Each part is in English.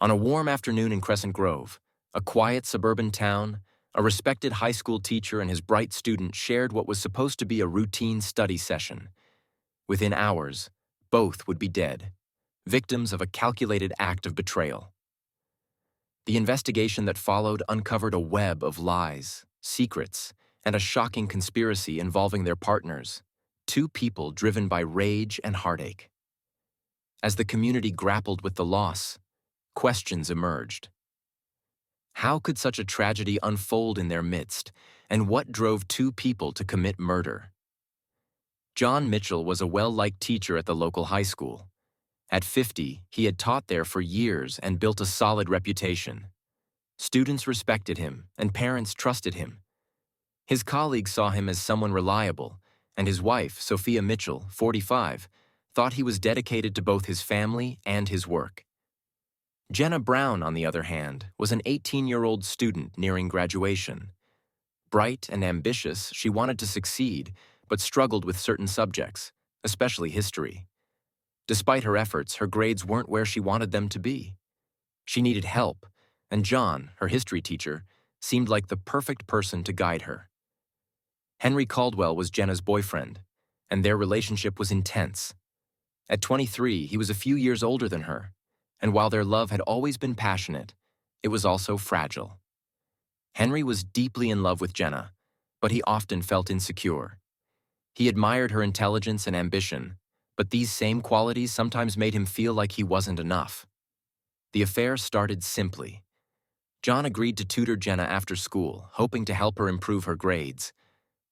On a warm afternoon in Crescent Grove, a quiet suburban town, a respected high school teacher and his bright student shared what was supposed to be a routine study session. Within hours, both would be dead, victims of a calculated act of betrayal. The investigation that followed uncovered a web of lies, secrets, and a shocking conspiracy involving their partners, two people driven by rage and heartache. As the community grappled with the loss, questions emerged. How could such a tragedy unfold in their midst, and what drove two people to commit murder? John Mitchell was a well-liked teacher at the local high school. At 50, he had taught there for years and built a solid reputation. Students respected him, and parents trusted him. His colleagues saw him as someone reliable, and his wife, Sophia Mitchell, 45, thought he was dedicated to both his family and his work. Jenna Brown, on the other hand, was an 18-year-old student nearing graduation. Bright and ambitious, she wanted to succeed, but struggled with certain subjects, especially history. Despite her efforts, her grades weren't where she wanted them to be. She needed help, and John, her history teacher, seemed like the perfect person to guide her. Henry Caldwell was Jenna's boyfriend, and their relationship was intense. At 23, he was a few years older than her, and while their love had always been passionate, it was also fragile. Henry was deeply in love with Jenna, but he often felt insecure. He admired her intelligence and ambition, but these same qualities sometimes made him feel like he wasn't enough. The affair started simply. John agreed to tutor Jenna after school, hoping to help her improve her grades.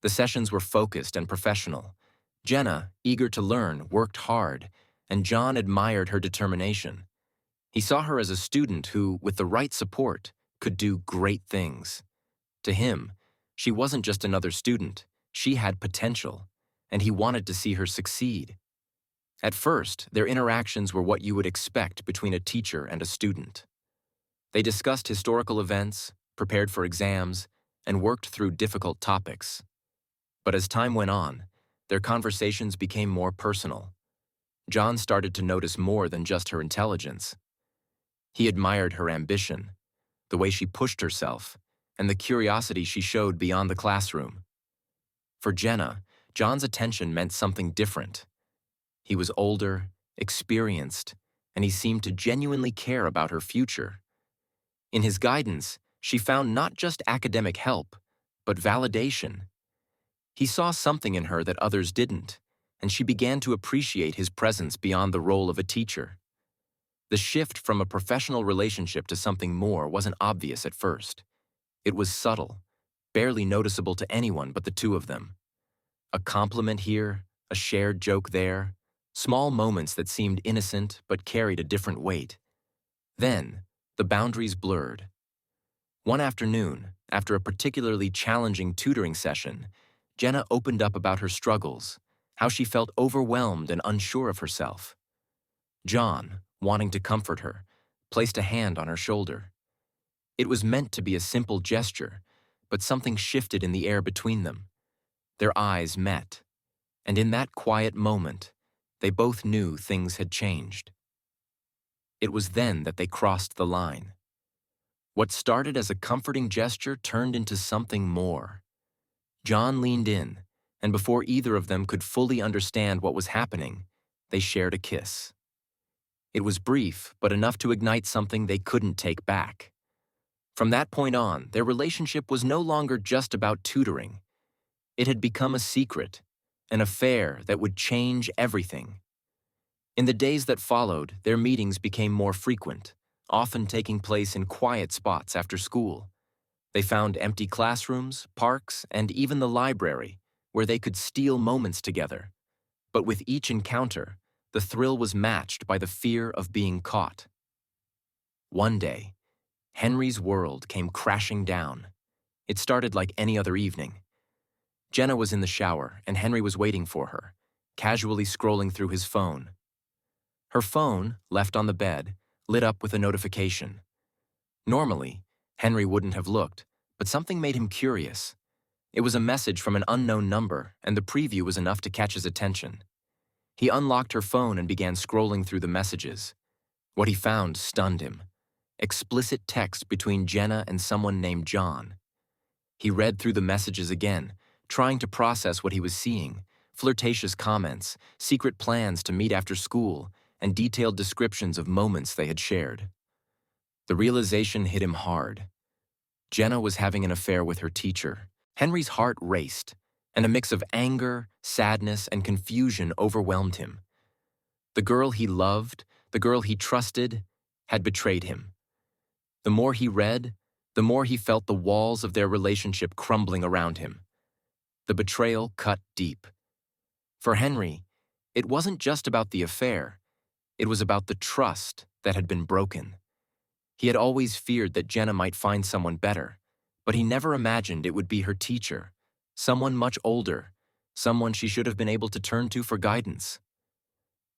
The sessions were focused and professional. Jenna, eager to learn, worked hard, and John admired her determination. He saw her as a student who, with the right support, could do great things. To him, she wasn't just another student, she had potential, and he wanted to see her succeed. At first, their interactions were what you would expect between a teacher and a student. They discussed historical events, prepared for exams, and worked through difficult topics. But as time went on, their conversations became more personal. John started to notice more than just her intelligence. He admired her ambition, the way she pushed herself, and the curiosity she showed beyond the classroom. For Jenna, John's attention meant something different. He was older, experienced, and he seemed to genuinely care about her future. In his guidance, she found not just academic help, but validation. He saw something in her that others didn't, and she began to appreciate his presence beyond the role of a teacher. The shift from a professional relationship to something more wasn't obvious at first. It was subtle, barely noticeable to anyone but the two of them. A compliment here, a shared joke there, small moments that seemed innocent but carried a different weight. Then, the boundaries blurred. One afternoon, after a particularly challenging tutoring session, Jenna opened up about her struggles, how she felt overwhelmed and unsure of herself. John, wanting to comfort her, placed a hand on her shoulder. It was meant to be a simple gesture, but something shifted in the air between them. Their eyes met, and in that quiet moment, they both knew things had changed. It was then that they crossed the line. What started as a comforting gesture turned into something more. John leaned in, and before either of them could fully understand what was happening, they shared a kiss. It was brief, but enough to ignite something they couldn't take back. From that point on, their relationship was no longer just about tutoring. It had become a secret, an affair that would change everything. In the days that followed, their meetings became more frequent, often taking place in quiet spots after school. They found empty classrooms, parks, and even the library, where they could steal moments together. But with each encounter, the thrill was matched by the fear of being caught. One day, Henry's world came crashing down. It started like any other evening. Jenna was in the shower, and Henry was waiting for her, casually scrolling through his phone. Her phone, left on the bed, lit up with a notification. Normally, Henry wouldn't have looked, but something made him curious. It was a message from an unknown number, and the preview was enough to catch his attention. He unlocked her phone and began scrolling through the messages. What he found stunned him. explicit text between Jenna and someone named John. He read through the messages again, trying to process what he was seeing: flirtatious comments, secret plans to meet after school, and detailed descriptions of moments they had shared. The realization hit him hard. Jenna was having an affair with her teacher. Henry's heart raced, and a mix of anger, sadness, and confusion overwhelmed him. The girl he loved, the girl he trusted, had betrayed him. The more he read, the more he felt the walls of their relationship crumbling around him. The betrayal cut deep. For Henry, it wasn't just about the affair. It was about the trust that had been broken. He had always feared that Jenna might find someone better, but he never imagined it would be her teacher, someone much older, someone she should have been able to turn to for guidance.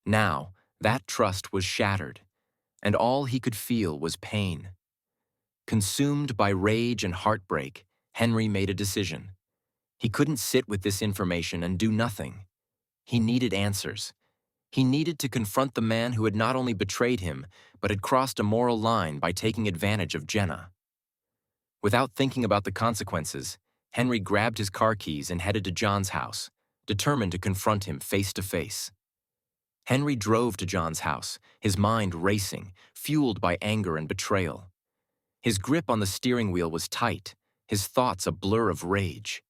Now, that trust was shattered, and all he could feel was pain. Consumed by rage and heartbreak, Henry made a decision. He couldn't sit with this information and do nothing. He needed answers. He needed to confront the man who had not only betrayed him, but had crossed a moral line by taking advantage of Jenna. Without thinking about the consequences, Henry grabbed his car keys and headed to John's house, determined to confront him face to face. Henry drove to John's house, his mind racing, fueled by anger and betrayal. His grip on the steering wheel was tight, his thoughts a blur of rage.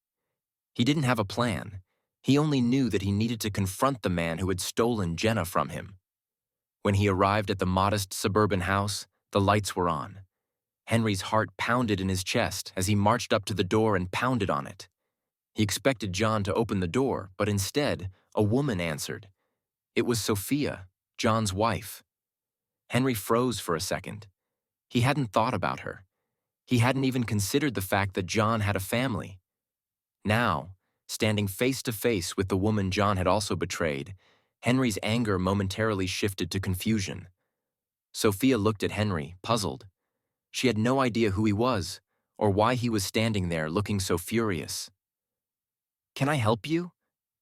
He didn't have a plan. He only knew that he needed to confront the man who had stolen Jenna from him. When he arrived at the modest suburban house, the lights were on. Henry's heart pounded in his chest as he marched up to the door and pounded on it. He expected John to open the door, but instead, a woman answered. It was Sophia, John's wife. Henry froze for a second. He hadn't thought about her. He hadn't even considered the fact that John had a family. Now, standing face to face with the woman John had also betrayed, Henry's anger momentarily shifted to confusion. Sophia looked at Henry, puzzled. She had no idea who he was, or why he was standing there looking so furious. "Can I help you?"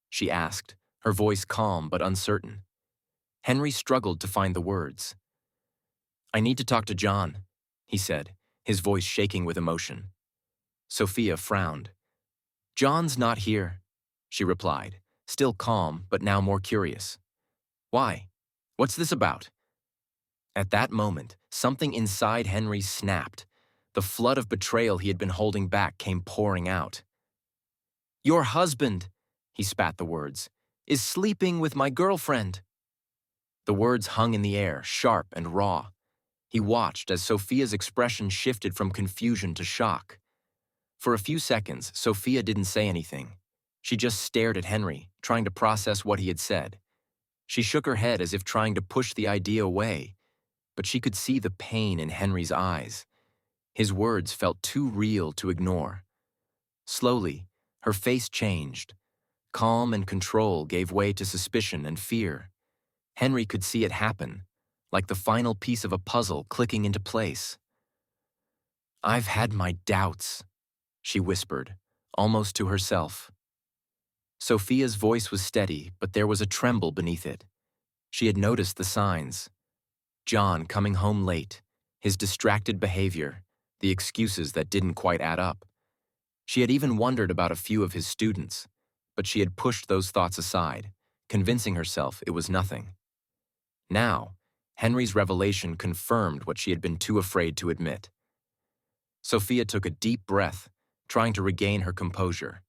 she asked, her voice calm but uncertain. Henry struggled to find the words. "I need to talk to John," he said, his voice shaking with emotion. Sophia frowned. "John's not here," she replied, still calm but now more curious. "Why? What's this about?" At that moment, something inside Henry snapped. The flood of betrayal he had been holding back came pouring out. "Your husband," he spat the words, "is sleeping with my girlfriend." The words hung in the air, sharp and raw. He watched as Sophia's expression shifted from confusion to shock. For a few seconds, Sophia didn't say anything. She just stared at Henry, trying to process what he had said. She shook her head as if trying to push the idea away, but she could see the pain in Henry's eyes. His words felt too real to ignore. Slowly, her face changed. Calm and control gave way to suspicion and fear. Henry could see it happen, like the final piece of a puzzle clicking into place. "I've had my doubts," she whispered, almost to herself. Sophia's voice was steady, but there was a tremble beneath it. She had noticed the signs. John coming home late, his distracted behavior, the excuses that didn't quite add up. She had even wondered about a few of his students, but she had pushed those thoughts aside, convincing herself it was nothing. Now, Henry's revelation confirmed what she had been too afraid to admit. Sophia took a deep breath, trying to regain her composure.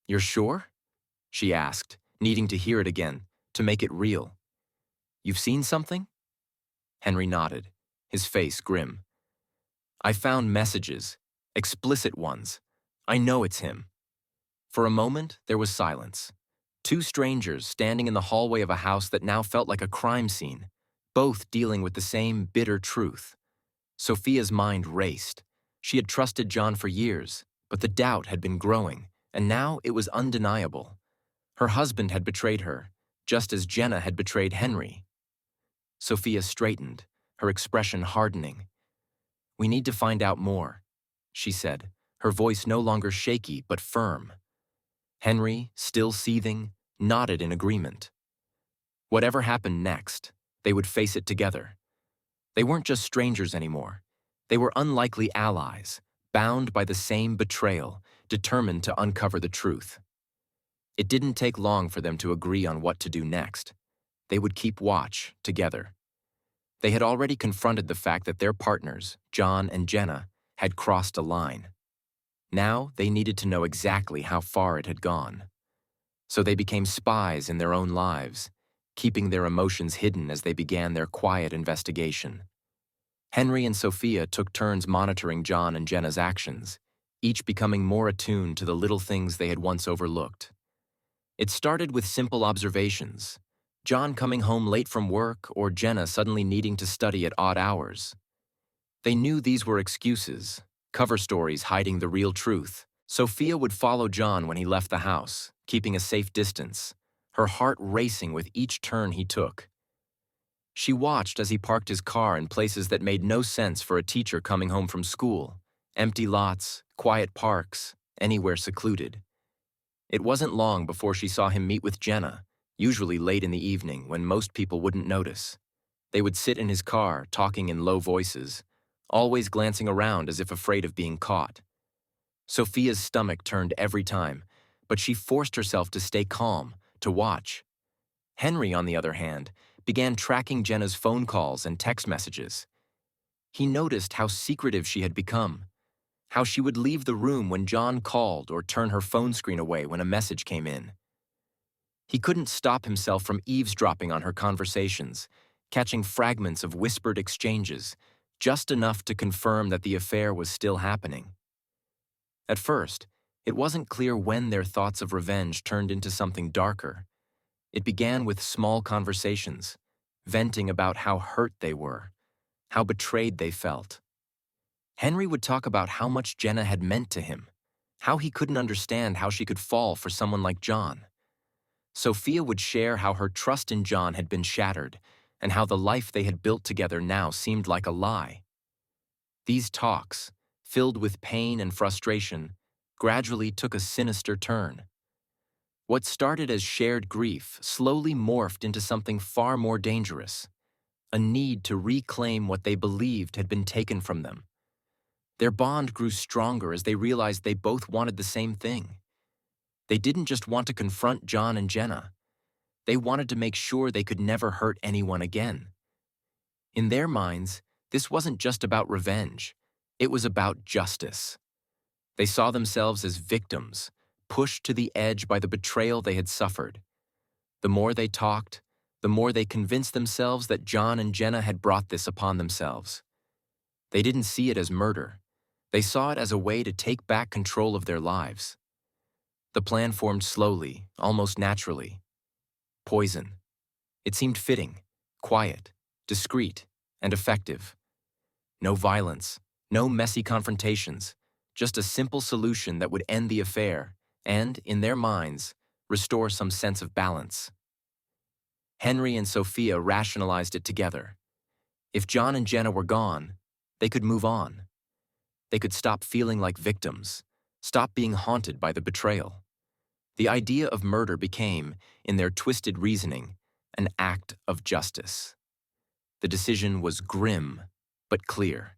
"You're sure?" she asked, needing to hear it again, to make it real. "You've seen something?" Henry nodded, his face grim. "I found messages, explicit ones. I know it's him." For a moment, there was silence. Two strangers standing in the hallway of a house that now felt like a crime scene, both dealing with the same bitter truth. Sophia's mind raced. She had trusted John for years, but the doubt had been growing, and now it was undeniable. Her husband had betrayed her, just as Jenna had betrayed Henry. Sophia straightened, her expression hardening. "We need to find out more," she said, her voice no longer shaky but firm. Henry, still seething, nodded in agreement. Whatever happened next, they would face it together. They weren't just strangers anymore. They were unlikely allies, bound by the same betrayal, determined to uncover the truth. It didn't take long for them to agree on what to do next. They would keep watch, together. They had already confronted the fact that their partners, John and Jenna, had crossed a line. Now they needed to know exactly how far it had gone. So they became spies in their own lives, keeping their emotions hidden as they began their quiet investigation. Henry and Sophia took turns monitoring John and Jenna's actions, each becoming more attuned to the little things they had once overlooked. It started with simple observations, John coming home late from work or Jenna suddenly needing to study at odd hours. They knew these were excuses, cover stories hiding the real truth. Sophia would follow John when he left the house, keeping a safe distance, her heart racing with each turn he took. She watched as he parked his car in places that made no sense for a teacher coming home from school, empty lots, quiet parks, anywhere secluded. It wasn't long before she saw him meet with Jenna, usually late in the evening when most people wouldn't notice. They would sit in his car, talking in low voices, always glancing around as if afraid of being caught. Sophia's stomach turned every time, but she forced herself to stay calm, to watch. Henry, on the other hand, began tracking Jenna's phone calls and text messages. He noticed how secretive she had become, how she would leave the room when John called or turn her phone screen away when a message came in. He couldn't stop himself from eavesdropping on her conversations, catching fragments of whispered exchanges, just enough to confirm that the affair was still happening. At first, it wasn't clear when their thoughts of revenge turned into something darker. It began with small conversations, venting about how hurt they were, how betrayed they felt. Henry would talk about how much Jenna had meant to him, how he couldn't understand how she could fall for someone like John. Sophia would share how her trust in John had been shattered and how the life they had built together now seemed like a lie. These talks, filled with pain and frustration, gradually took a sinister turn. What started as shared grief slowly morphed into something far more dangerous, a need to reclaim what they believed had been taken from them. Their bond grew stronger as they realized they both wanted the same thing. They didn't just want to confront John and Jenna. They wanted to make sure they could never hurt anyone again. In their minds, this wasn't just about revenge. It was about justice. They saw themselves as victims, pushed to the edge by the betrayal they had suffered. The more they talked, the more they convinced themselves that John and Jenna had brought this upon themselves. They didn't see it as murder. They saw it as a way to take back control of their lives. The plan formed slowly, almost naturally. Poison. It seemed fitting, quiet, discreet, and effective. No violence, no messy confrontations, just a simple solution that would end the affair and, in their minds, restore some sense of balance. Henry and Sophia rationalized it together. If John and Jenna were gone, they could move on. They could stop feeling like victims, stop being haunted by the betrayal. The idea of murder became, in their twisted reasoning, an act of justice. The decision was grim, but clear.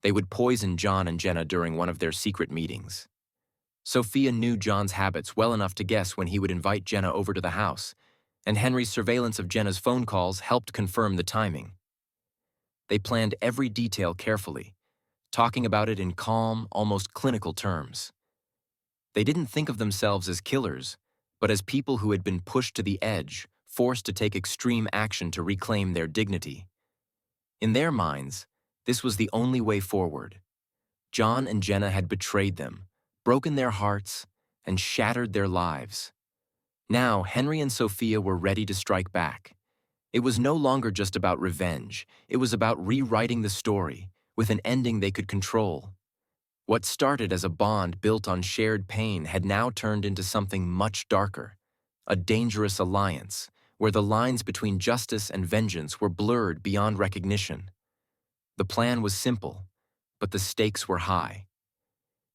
They would poison John and Jenna during one of their secret meetings. Sophia knew John's habits well enough to guess when he would invite Jenna over to the house, and Henry's surveillance of Jenna's phone calls helped confirm the timing. They planned every detail carefully, talking about it in calm, almost clinical terms. They didn't think of themselves as killers, but as people who had been pushed to the edge, forced to take extreme action to reclaim their dignity. In their minds, this was the only way forward. John and Jenna had betrayed them, broken their hearts, and shattered their lives. Now, Henry and Sophia were ready to strike back. It was no longer just about revenge. It was about rewriting the story, with an ending they could control. What started as a bond built on shared pain had now turned into something much darker, a dangerous alliance, where the lines between justice and vengeance were blurred beyond recognition. The plan was simple, but the stakes were high.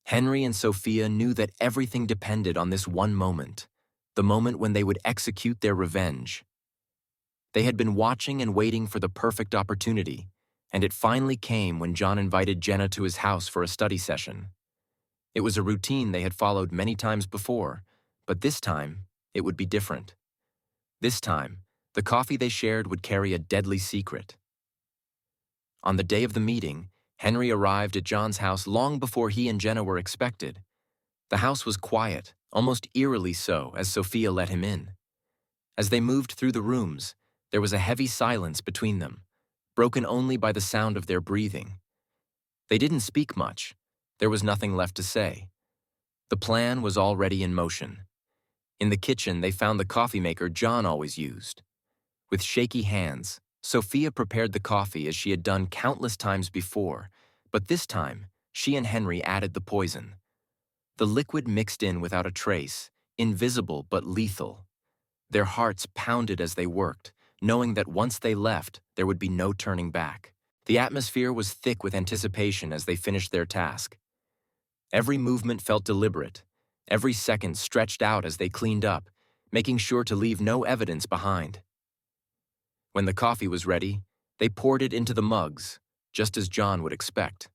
Henry and Sophia knew that everything depended on this one moment, the moment when they would execute their revenge. They had been watching and waiting for the perfect opportunity, And it finally came when John invited Jenna to his house for a study session. It was a routine they had followed many times before, but this time, it would be different. This time, the coffee they shared would carry a deadly secret. On the day of the meeting, Henry arrived at John's house long before he and Jenna were expected. The house was quiet, almost eerily so, as Sophia let him in. As they moved through the rooms, there was a heavy silence between them, broken only by the sound of their breathing. They didn't speak much. There was nothing left to say. The plan was already in motion. In the kitchen, they found the coffee maker John always used. With shaky hands, Sophia prepared the coffee as she had done countless times before, but this time, she and Henry added the poison. The liquid mixed in without a trace, invisible but lethal. Their hearts pounded as they worked, knowing that once they left, there would be no turning back. The atmosphere was thick with anticipation as they finished their task. Every movement felt deliberate, every second stretched out as they cleaned up, making sure to leave no evidence behind. When the coffee was ready, they poured it into the mugs, just as John would expect.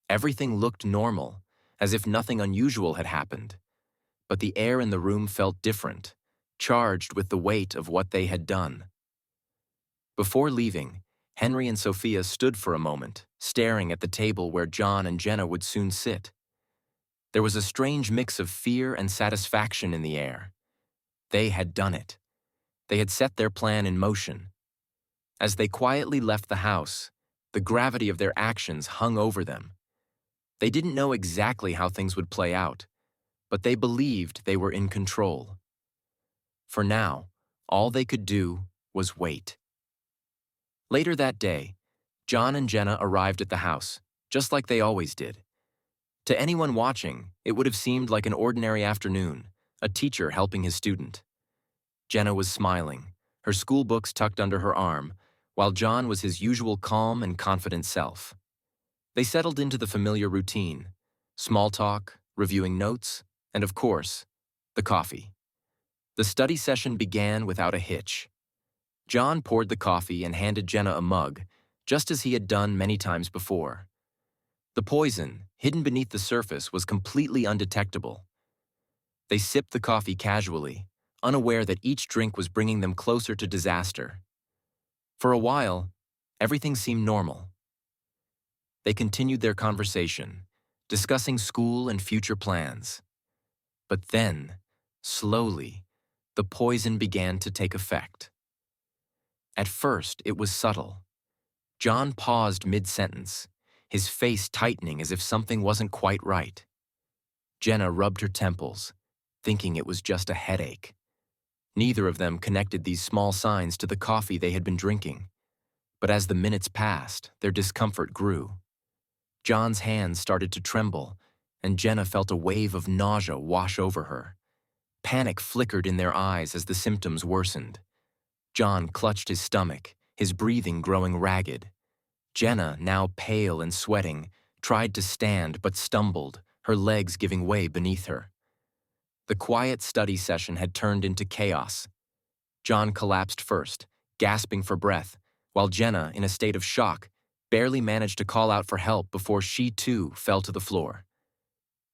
Everything looked normal, as if nothing unusual had happened. But the air in the room felt different, charged with the weight of what they had done. Before leaving, Henry and Sophia stood for a moment, staring at the table where John and Jenna would soon sit. There was a strange mix of fear and satisfaction in the air. They had done it. They had set their plan in motion. As they quietly left the house, the gravity of their actions hung over them. They didn't know exactly how things would play out, but they believed they were in control. For now, all they could do was wait. Later that day, John and Jenna arrived at the house, just like they always did. To anyone watching, it would have seemed like an ordinary afternoon, a teacher helping his student. Jenna was smiling, her school books tucked under her arm, while John was his usual calm and confident self. They settled into the familiar routine: small talk, reviewing notes, and of course, the coffee. The study session began without a hitch. John poured the coffee and handed Jenna a mug, just as he had done many times before. The poison, hidden beneath the surface, was completely undetectable. They sipped the coffee casually, unaware that each drink was bringing them closer to disaster. For a while, everything seemed normal. They continued their conversation, discussing school and future plans. But then, slowly, the poison began to take effect. At first, it was subtle. John paused mid-sentence, his face tightening as if something wasn't quite right. Jenna rubbed her temples, thinking it was just a headache. Neither of them connected these small signs to the coffee they had been drinking. But as the minutes passed, their discomfort grew. John's hands started to tremble, and Jenna felt a wave of nausea wash over her. Panic flickered in their eyes as the symptoms worsened. John clutched his stomach, his breathing growing ragged. Jenna, now pale and sweating, tried to stand but stumbled, her legs giving way beneath her. The quiet study session had turned into chaos. John collapsed first, gasping for breath, while Jenna, in a state of shock, barely managed to call out for help before she too fell to the floor.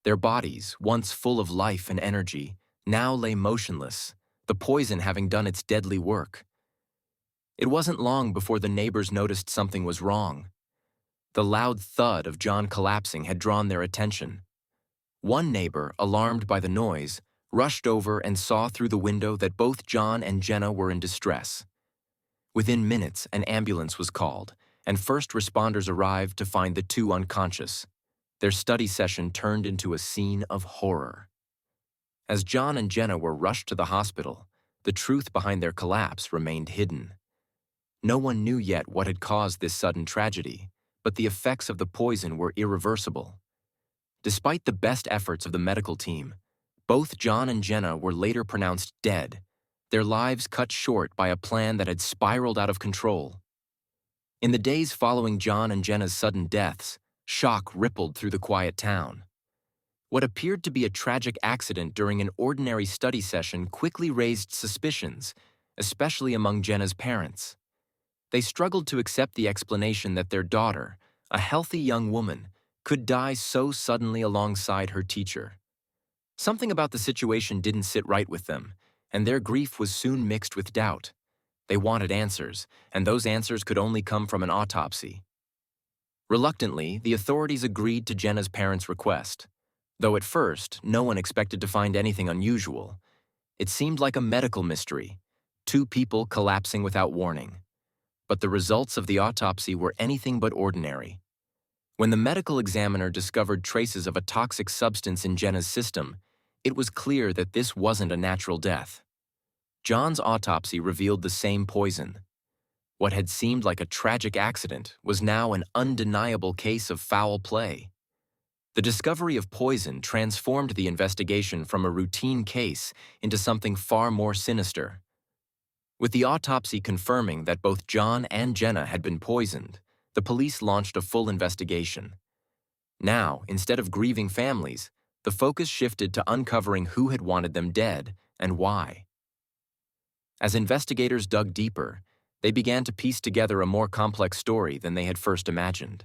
Their bodies, once full of life and energy, now lay motionless, the poison having done its deadly work. It wasn't long before the neighbors noticed something was wrong. The loud thud of John collapsing had drawn their attention. One neighbor, alarmed by the noise, rushed over and saw through the window that both John and Jenna were in distress. Within minutes, an ambulance was called, and first responders arrived to find the two unconscious. Their study session turned into a scene of horror. As John and Jenna were rushed to the hospital, the truth behind their collapse remained hidden. No one knew yet what had caused this sudden tragedy, but the effects of the poison were irreversible. Despite the best efforts of the medical team, both John and Jenna were later pronounced dead, their lives cut short by a plan that had spiraled out of control. In the days following John and Jenna's sudden deaths, shock rippled through the quiet town. What appeared to be a tragic accident during an ordinary study session quickly raised suspicions, especially among Jenna's parents. They struggled to accept the explanation that their daughter, a healthy young woman, could die so suddenly alongside her teacher. Something about the situation didn't sit right with them, and their grief was soon mixed with doubt. They wanted answers, and those answers could only come from an autopsy. Reluctantly, the authorities agreed to Jenna's parents' request. Though at first, no one expected to find anything unusual. It seemed like a medical mystery, two people collapsing without warning. But the results of the autopsy were anything but ordinary. When the medical examiner discovered traces of a toxic substance in Jenna's system, it was clear that this wasn't a natural death. John's autopsy revealed the same poison. What had seemed like a tragic accident was now an undeniable case of foul play. The discovery of poison transformed the investigation from a routine case into something far more sinister. With the autopsy confirming that both John and Jenna had been poisoned, the police launched a full investigation. Now, instead of grieving families, the focus shifted to uncovering who had wanted them dead and why. As investigators dug deeper, they began to piece together a more complex story than they had first imagined.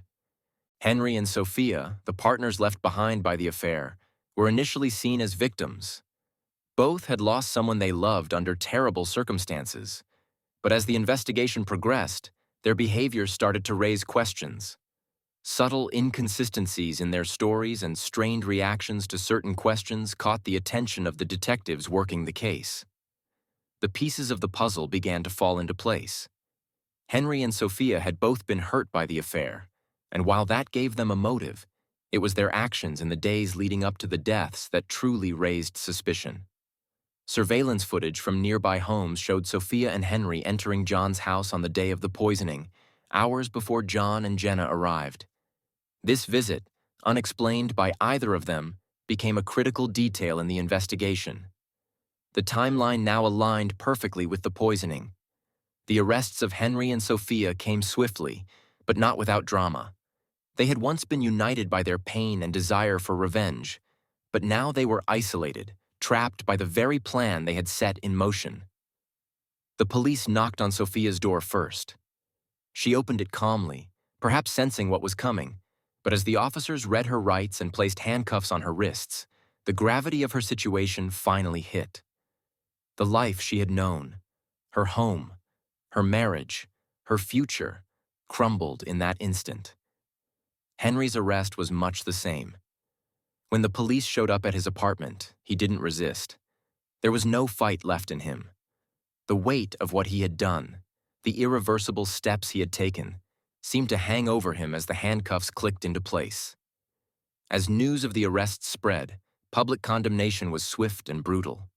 Henry and Sophia, the partners left behind by the affair, were initially seen as victims. Both had lost someone they loved under terrible circumstances, but as the investigation progressed, their behavior started to raise questions. Subtle inconsistencies in their stories and strained reactions to certain questions caught the attention of the detectives working the case. The pieces of the puzzle began to fall into place. Henry and Sophia had both been hurt by the affair, and while that gave them a motive, it was their actions in the days leading up to the deaths that truly raised suspicion. Surveillance footage from nearby homes showed Sophia and Henry entering John's house on the day of the poisoning, hours before John and Jenna arrived. This visit, unexplained by either of them, became a critical detail in the investigation. The timeline now aligned perfectly with the poisoning. The arrests of Henry and Sophia came swiftly, but not without drama. They had once been united by their pain and desire for revenge, but now they were isolated, trapped by the very plan they had set in motion. The police knocked on Sophia's door first. She opened it calmly, perhaps sensing what was coming, but as the officers read her rights and placed handcuffs on her wrists, the gravity of her situation finally hit. The life she had known, her home, her marriage, her future, crumbled in that instant. Henry's arrest was much the same. When the police showed up at his apartment, he didn't resist. There was no fight left in him. The weight of what he had done, the irreversible steps he had taken, seemed to hang over him as the handcuffs clicked into place. As news of the arrests spread, public condemnation was swift and brutal.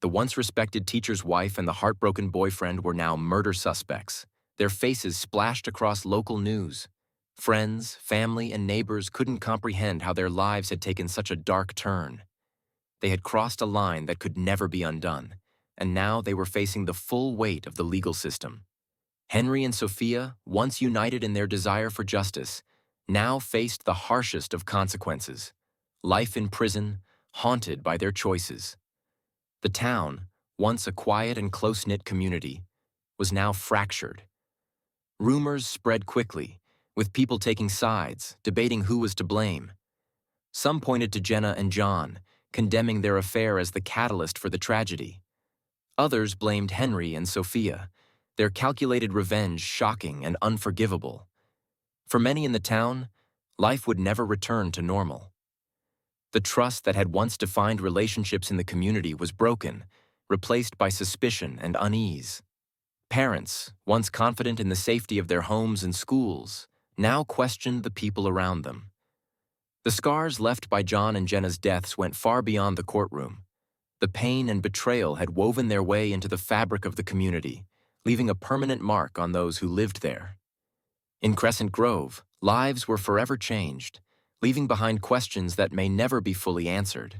The once respected teacher's wife and the heartbroken boyfriend were now murder suspects, their faces splashed across local news. Friends, family, and neighbors couldn't comprehend how their lives had taken such a dark turn. They had crossed a line that could never be undone, and now they were facing the full weight of the legal system. Henry and Sophia, once united in their desire for justice, now faced the harshest of consequences: life in prison, haunted by their choices. The town, once a quiet and close-knit community, was now fractured. Rumors spread quickly, with people taking sides, debating who was to blame. Some pointed to Jenna and John, condemning their affair as the catalyst for the tragedy. Others blamed Henry and Sophia, their calculated revenge shocking and unforgivable. For many in the town, life would never return to normal. The trust that had once defined relationships in the community was broken, replaced by suspicion and unease. Parents, once confident in the safety of their homes and schools, now questioned the people around them. The scars left by John and Jenna's deaths went far beyond the courtroom. The pain and betrayal had woven their way into the fabric of the community, leaving a permanent mark on those who lived there. In Crescent Grove, lives were forever changed, leaving behind questions that may never be fully answered.